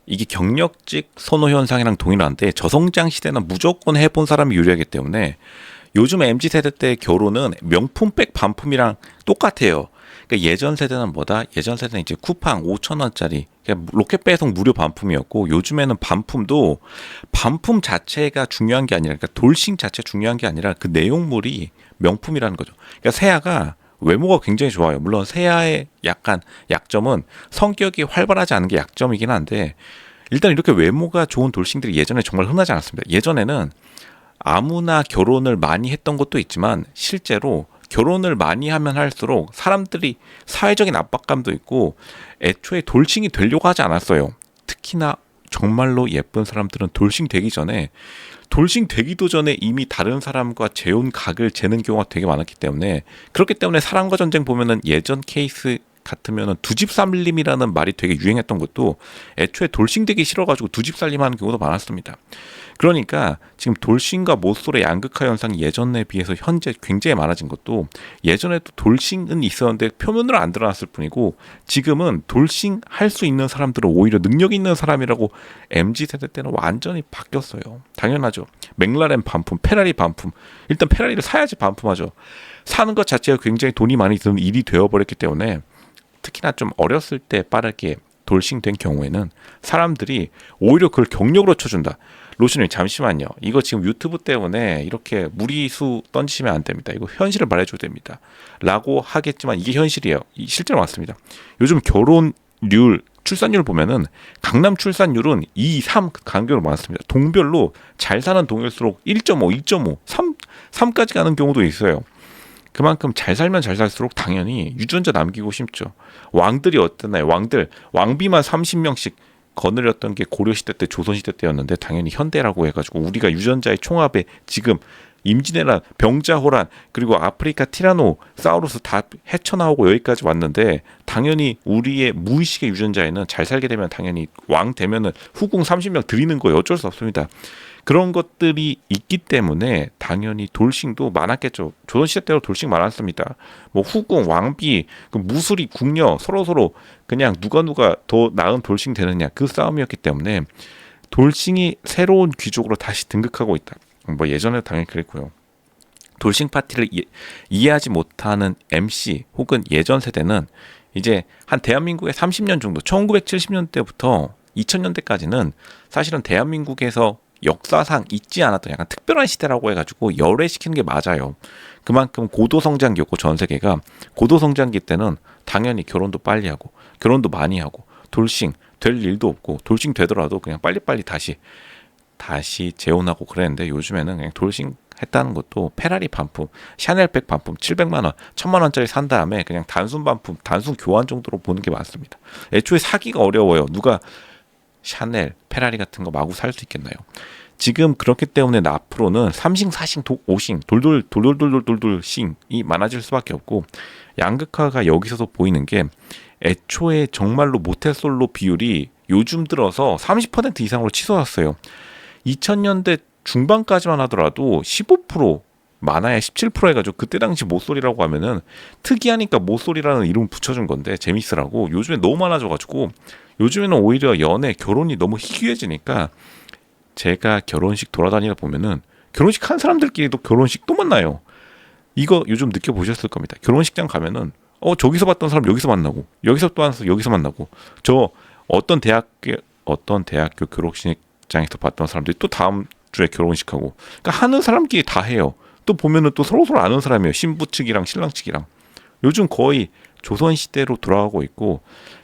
이게 경력직 선호 현상이랑 동일한데 저성장 시대는 무조건 해본 사람이 유리하기 때문에 요즘 MZ 세대 때 결혼은 명품백 반품이랑 똑같아요. 그러니까 예전 세대는 뭐다? 예전 세대는 이제 쿠팡 5천 원짜리 로켓 배송 무료 반품이었고 요즘에는 반품도 반품 자체가 중요한 게 아니라 그러니까 돌싱 자체 중요한 게 아니라 그 내용물이 명품이라는 거죠. 그러니까 세아가 외모가 굉장히 좋아요. 물론 세아의 약간 약점은 성격이 활발하지 않은 게 약점이긴 한데 일단 이렇게 외모가 좋은 돌싱들이 예전에 정말 흔하지 않았습니다. 예전에는 아무나 결혼을 많이 했던 것도 있지만 실제로 결혼을 많이 하면 할수록 사람들이 사회적인 압박감도 있고 애초에 돌싱이 되려고 하지 않았어요. 특히나 정말로 예쁜 사람들은 돌싱 되기 전에 돌싱 되기도 전에 이미 다른 사람과 재혼 각을 재는 경우가 되게 많았기 때문에 그렇기 때문에 사랑과 전쟁 보면은 예전 케이스 같으면은 두 집 살림이라는 말이 되게 유행했던 것도 애초에 돌싱 되기 싫어가지고 두 집 살림하는 경우도 많았습니다. 그러니까 지금 돌싱과 모쏠의 양극화 현상이 예전에 비해서 현재 굉장히 많아진 것도 예전에도 돌싱은 있었는데 표면으로 안 드러났을 뿐이고 지금은 돌싱 할 수 있는 사람들은 오히려 능력 있는 사람이라고 MZ 세대 때는 완전히 바뀌었어요. 당연하죠. 맥라렌 반품, 페라리 반품. 일단 페라리를 사야지 반품하죠. 사는 것 자체가 굉장히 돈이 많이 드는 일이 되어버렸기 때문에 특히나 좀 어렸을 때 빠르게 돌싱된 경우에는 사람들이 오히려 그걸 경력으로 쳐준다. 로션님 잠시만요. 이거 지금 유튜브 때문에 이렇게 무리수 던지시면 안 됩니다. 이거 현실을 말해줘야 됩니다. 라고 하겠지만 이게 현실이에요. 실제로 맞습니다. 요즘 결혼율, 출산율 보면은 강남 출산율은 2, 3 간격으로 많습니다. 동별로 잘 사는 동일수록 1.5, 2.5, 3까지 가는 경우도 있어요. 그만큼 잘 살면 잘 살수록 당연히 유전자 남기고 싶죠. 왕들이 어땠나요? 왕비만 30명씩 거느렸던 게 고려시대 때 조선시대 때였는데 당연히 현대라고 해가지고 우리가 유전자의 총합에 지금 임진왜란, 병자호란 그리고 아프리카 티라노사우루스 다 헤쳐나오고 여기까지 왔는데 당연히 우리의 무의식의 유전자에는 잘 살게 되면 당연히 왕 되면은 후궁 30명 드리는 거예요. 어쩔 수 없습니다. 그런 것들이 있기 때문에 당연히 돌싱도 많았겠죠. 조선시대 때로 돌싱 많았습니다. 뭐 후궁, 왕비, 그 무술이, 궁녀 서로 그냥 누가 더 나은 돌싱 되느냐 그 싸움이었기 때문에 돌싱이 새로운 귀족으로 다시 등극하고 있다. 뭐 예전에도 당연히 그랬고요. 돌싱 파티를 이해하지 못하는 MC 혹은 예전 세대는 이제 한 대한민국의 30년 정도 1970년대부터 2000년대까지는 사실은 대한민국에서 역사상 있지 않았던 약간 특별한 시대라고 해가지고 열애시키는 게 맞아요. 그만큼 고도성장기였고 전 세계가 고도성장기 때는 당연히 결혼도 빨리 하고 결혼도 많이 하고 돌싱 될 일도 없고 돌싱 되더라도 그냥 빨리빨리 다시 재혼하고 그랬는데 요즘에는 그냥 돌싱 했다는 것도 페라리 반품, 샤넬백 반품 700만 원, 1000만 원짜리 산 다음에 그냥 단순 반품, 단순 교환 정도로 보는 게 맞습니다. 애초에 사기가 어려워요. 누가 샤넬, 페라리 같은 거 마구 살 수 있겠나요? 지금 그렇기 때문에 앞으로는 3싱, 4싱, 5싱, 돌돌싱이 많아질 수밖에 없고 양극화가 여기서도 보이는 게 애초에 정말로 모태솔로 비율이 요즘 들어서 30% 이상으로 치솟았어요. 2000년대 중반까지만 하더라도 15% 많아야 17% 해가지고 그때 당시 모쏠이라고 하면은 특이하니까 모쏠이라는 이름 붙여준 건데 재밌으라고 요즘에 너무 많아져가지고 요즘에는 오히려 연애, 결혼이 너무 희귀해지니까 제가 결혼식 돌아다니다 보면은 결혼식 한 사람들끼리도 결혼식 또 만나요. 이거 요즘 느껴보셨을 겁니다. 결혼식장 가면은 저기서 봤던 사람 여기서 만나고 여기서 또 와서 여기서 만나고 저 어떤 대학교 결혼식장에서 봤던 사람들이 또 다음 주에 결혼식하고 그러니까 하는 사람끼리 다 해요. 또 보면은 또 서로 아는 사람이에요. 신부 측이랑 신랑 측이랑. 요즘 거의 조선시대로 돌아가고 있고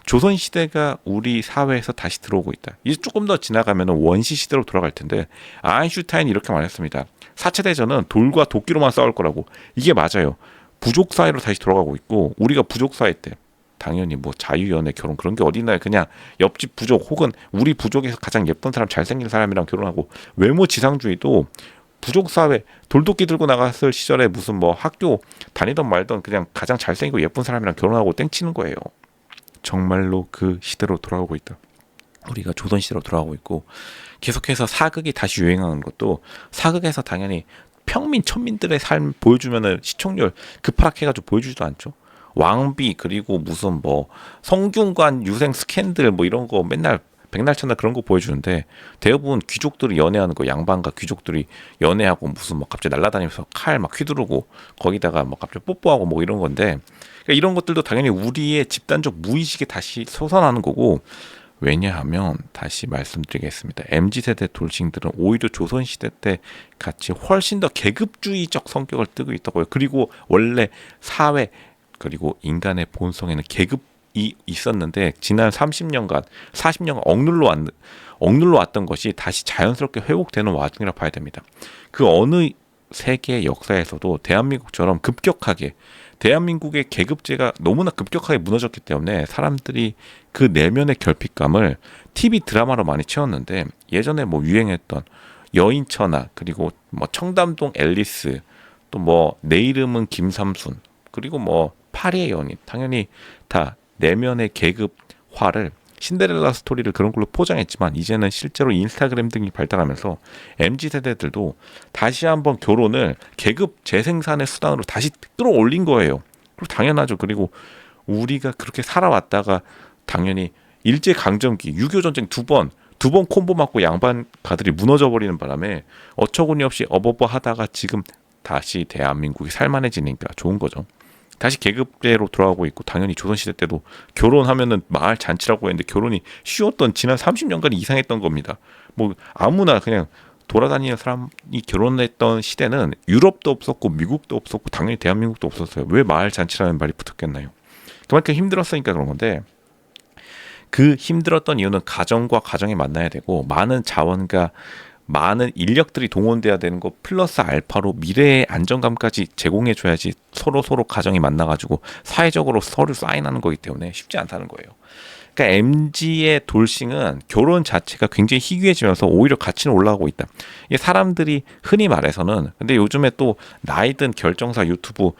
조선시대가 우리 사회에서 다시 들어오고 있다. 이제 조금 더 지나가면 원시시대로 돌아갈 텐데 아인슈타인이 이렇게 말했습니다. 4차 대전은 돌과 도끼로만 싸울 거라고. 이게 맞아요. 부족 사회로 다시 돌아가고 있고 우리가 부족 사회 때 당연히 뭐 자유연애 결혼 그런 게 어딨나요. 그냥 옆집 부족 혹은 우리 부족에서 가장 예쁜 사람 잘생긴 사람이랑 결혼하고 외모 지상주의도 부족사회 돌도끼 들고 나갔을 시절에 무슨 뭐 학교 다니던 말던 그냥 가장 잘생기고 예쁜 사람이랑 결혼하고 땡치는 거예요. 정말로 그 시대로 돌아오고 있다. 우리가 조선시대로 돌아오고 있고 계속해서 사극이 다시 유행하는 것도 사극에서 당연히 평민 천민들의 삶 보여주면은 시청률 급하락해가지고 보여주지도 않죠. 왕비 그리고 무슨 뭐 성균관 유생 스캔들 뭐 이런 거 맨날 백날 그런 거 보여주는데 대부분 귀족들이 연애하는 거 양반과 귀족들이 연애하고 무슨 막 갑자기 날아다니면서 칼 막 휘두르고 거기다가 막 갑자기 뽀뽀하고 뭐 이런 건데 그러니까 이런 것들도 당연히 우리의 집단적 무의식에 다시 솟아나는 거고 왜냐하면 다시 말씀드리겠습니다. MZ세대 돌싱들은 오히려 조선시대 때 같이 훨씬 더 계급주의적 성격을 띠고 있다고요. 그리고 원래 사회 그리고 인간의 본성에는 계급이 있었는데 지난 30년간 40년간 억눌러 왔던 것이 다시 자연스럽게 회복되는 와중이라 봐야 됩니다. 그 어느 세계의 역사에서도 대한민국처럼 급격하게 대한민국의 계급제가 너무나 급격하게 무너졌기 때문에 사람들이 그 내면의 결핍감을 TV 드라마로 많이 채웠는데 예전에 뭐 유행했던 여인천하 그리고 뭐 청담동 앨리스 또 뭐 내 이름은 김삼순 그리고 뭐 파리의 연인 당연히 다 내면의 계급화를 신데렐라 스토리를 그런 걸로 포장했지만 이제는 실제로 인스타그램 등이 발달하면서 MZ세대들도 다시 한번 결혼을 계급 재생산의 수단으로 다시 끌어올린 거예요. 그리고 당연하죠. 그리고 우리가 그렇게 살아왔다가 당연히 일제강점기 6.25 전쟁 두 번 콤보 맞고 양반 가들이 무너져 버리는 바람에 어처구니 없이 어버버 하다가 지금 다시 대한민국이 살만해지니까 좋은 거죠. 다시 계급제로 돌아가고 있고 당연히 조선시대 때도 결혼하면은 마을 잔치라고 했는데 결혼이 쉬웠던 지난 30년간 이상했던 겁니다. 뭐 아무나 그냥 돌아다니는 사람이 결혼했던 시대는 유럽도 없었고 미국도 없었고 당연히 대한민국도 없었어요. 왜 마을 잔치라는 말이 붙었겠나요? 그만큼 힘들었으니까 그런 건데 그 힘들었던 이유는 가정과 가정이 만나야 되고 많은 자원과 많은 인력들이 동원돼야 되는 거 플러스 알파로 미래의 안정감까지 제공해줘야지 서로 가정이 만나가지고 사회적으로 서로 사인하는 거기 때문에 쉽지 않다는 거예요. 그러니까 MZ의 돌싱은 결혼 자체가 굉장히 희귀해지면서 오히려 가치는 올라가고 있다. 이게 사람들이 흔히 말해서는 근데 요즘에 또 나이 든 결정사 유튜버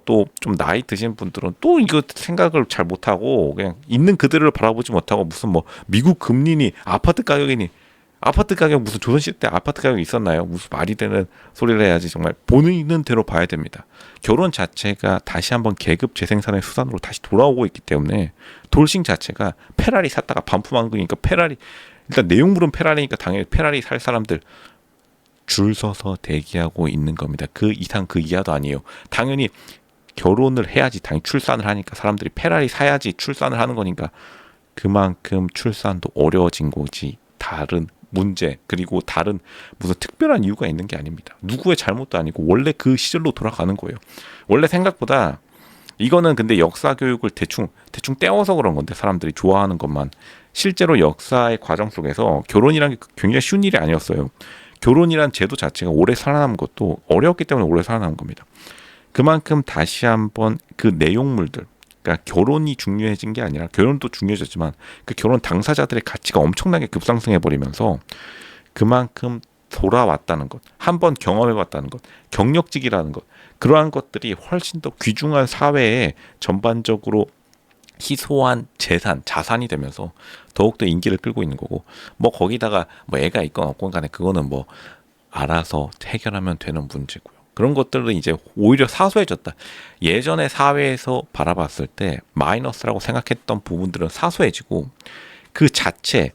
또 좀 나이 드신 분들은 또 이거 생각을 잘 못하고 그냥 있는 그대로 바라보지 못하고 무슨 뭐 미국 금리니 아파트 가격 무슨 조선시대 때 아파트 가격이 있었나요? 무슨 말이 되는 소리를 해야지 정말 보는 대로 봐야 됩니다. 결혼 자체가 다시 한번 계급 재생산의 수단으로 다시 돌아오고 있기 때문에 돌싱 자체가 페라리 샀다가 반품한 거니까 페라리 일단 내용물은 페라리니까 당연히 페라리 살 사람들 줄 서서 대기하고 있는 겁니다. 그 이상 그 이하도 아니에요. 당연히 결혼을 해야지 당연히 출산을 하니까 사람들이 페라리 사야지 출산을 하는 거니까 그만큼 출산도 어려워진 거지 다른 문제 그리고 다른 무슨 특별한 이유가 있는 게 아닙니다. 누구의 잘못도 아니고 원래 그 시절로 돌아가는 거예요. 원래 생각보다 이거는 근데 역사 교육을 대충 떼어서 그런 건데 사람들이 좋아하는 것만 실제로 역사의 과정 속에서 결혼이란 게 굉장히 쉬운 일이 아니었어요. 결혼이란 제도 자체가 오래 살아남은 것도 어려웠기 때문에 오래 살아남은 겁니다. 그만큼 다시 한번 그 내용물들 그러니까 결혼이 중요해진 게 아니라 결혼도 중요해졌지만 그 결혼 당사자들의 가치가 엄청나게 급상승해 버리면서 그만큼 돌아왔다는 것, 한번 경험해봤다는 것, 경력직이라는 것 그러한 것들이 훨씬 더 귀중한 사회에 전반적으로 희소한 자산이 되면서 더욱더 인기를 끌고 있는 거고 뭐 거기다가 뭐 애가 있건 없건 간에 그거는 뭐 알아서 해결하면 되는 문제고요. 그런 것들은 이제 오히려 사소해졌다. 예전의 사회에서 바라봤을 때 마이너스라고 생각했던 부분들은 사소해지고 그 자체,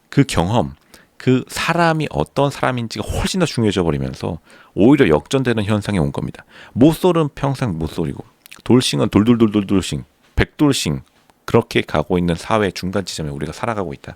그 경험, 그 사람이 어떤 사람인지가 훨씬 더 중요해져 버리면서 오히려 역전되는 현상이 온 겁니다. 모쏠은 평생 모쏠이고 돌싱은 돌돌돌돌돌싱 백돌싱 그렇게 가고 있는 사회 중간 지점에 우리가 살아가고 있다.